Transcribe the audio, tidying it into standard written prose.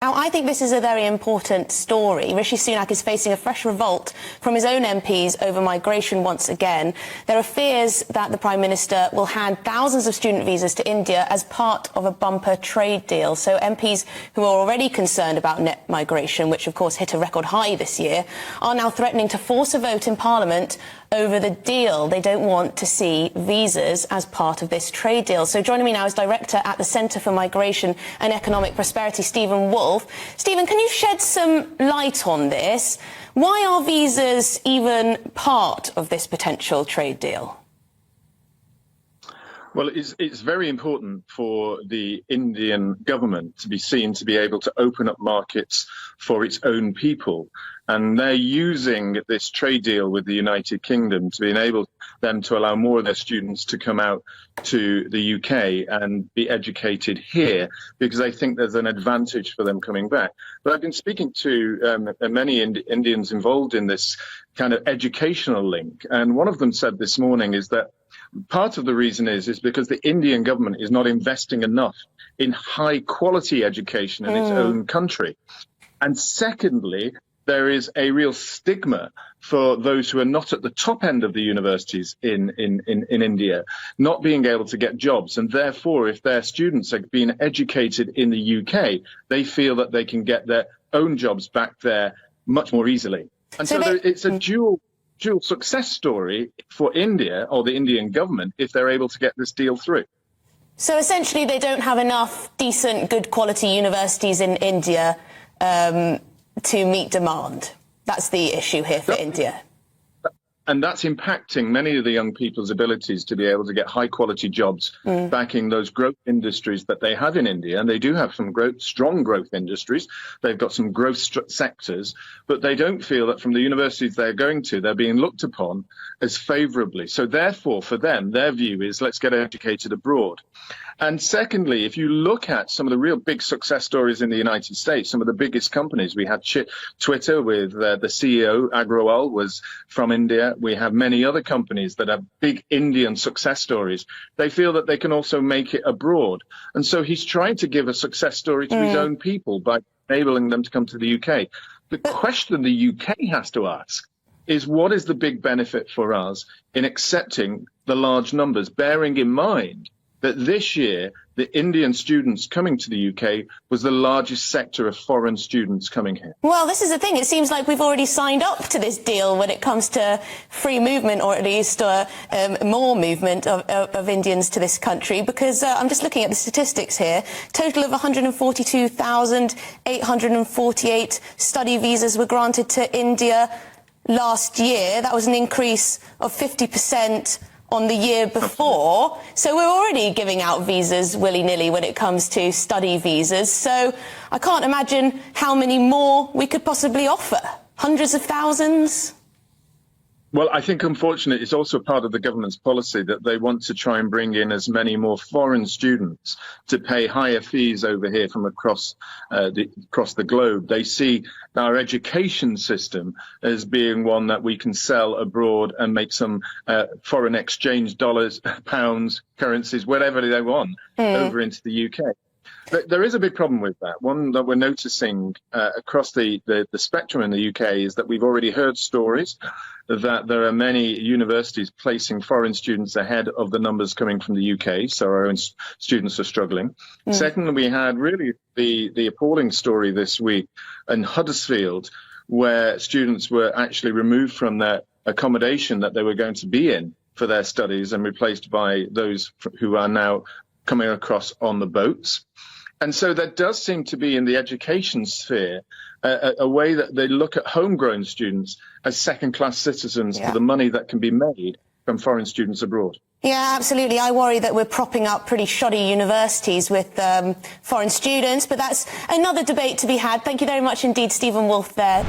Now, I think this is a very important story. Rishi Sunak is facing a fresh revolt from his own MPs over migration once again. There are fears that the Prime Minister will hand thousands of student visas to India as part of a bumper trade deal. So MPs who are already concerned about net migration, which of course hit a record high this year, are now threatening to force a vote in Parliament over the deal. They don't want to see visas as part of this trade deal. So joining me now is Director at the Centre for Migration and Economic Prosperity, Stephen Woolfe. Stephen, can you shed some light on this? Why are visas even part of this potential trade deal? Well, it's very important for the Indian government to be seen to be able to open up markets for its own people. And they're using this trade deal with the United Kingdom to enable them to allow more of their students to come out to the UK and be educated here, because they think there's an advantage for them coming back. But I've been speaking to many Indians involved in this kind of educational link. And one of them said this morning is that part of the reason is because the Indian government is not investing enough in high quality education in its own country. And secondly, there is a real stigma for those who are not at the top end of the universities in India, not being able to get jobs. And therefore, if their students are being educated in the UK, they feel that they can get their own jobs back there much more easily. And so it's a dual success story for India, or the Indian government, if they're able to get this deal through. So essentially they don't have enough decent, good quality universities in India to meet demand. That's the issue here for India. And that's impacting many of the young people's abilities to be able to get high quality jobs backing those growth industries that they have in India. And they do have some strong growth industries. They've got some growth sectors, but they don't feel that from the universities they're going to, they're being looked upon as favorably. So therefore, for them, their view is let's get educated abroad. And secondly, if you look at some of the real big success stories in the United States, some of the biggest companies, we had Twitter with the CEO, Agrawal, was from India. We have many other companies that have big Indian success stories. They feel that they can also make it abroad. And so he's trying to give a success story to his own people by enabling them to come to the UK. The question the UK has to ask is, what is the big benefit for us in accepting the large numbers, bearing in mind that this year the Indian students coming to the UK was the largest sector of foreign students coming here? Well, this is the thing. It seems like we've already signed up to this deal when it comes to free movement, or at least more movement of Indians to this country, because I'm just looking at the statistics here. Total of 142,848 study visas were granted to India last year. That was an increase of 50% on the year before. So we're already giving out visas willy-nilly when it comes to study visas. So I can't imagine how many more we could possibly offer. Hundreds of thousands? Well, I think, unfortunately, it's also part of the government's policy that they want to try and bring in as many more foreign students to pay higher fees over here from across the globe. They see our education system as being one that we can sell abroad and make some foreign exchange dollars, pounds, currencies, whatever they want, over into the UK. But there is a big problem with that. One that we're noticing across the spectrum in the UK is that we've already heard stories that there are many universities placing foreign students ahead of the numbers coming from the UK, so our own students are struggling. Secondly, we had really the appalling story this week in Huddersfield, where students were actually removed from their accommodation that they were going to be in for their studies and replaced by those who are now coming across on the boats. And so there does seem to be in the education sphere a way that they look at homegrown students as second-class citizens for the money that can be made from foreign students abroad. Yeah, absolutely. I worry that we're propping up pretty shoddy universities with foreign students, but that's another debate to be had. Thank you very much indeed, Stephen Woolfe there.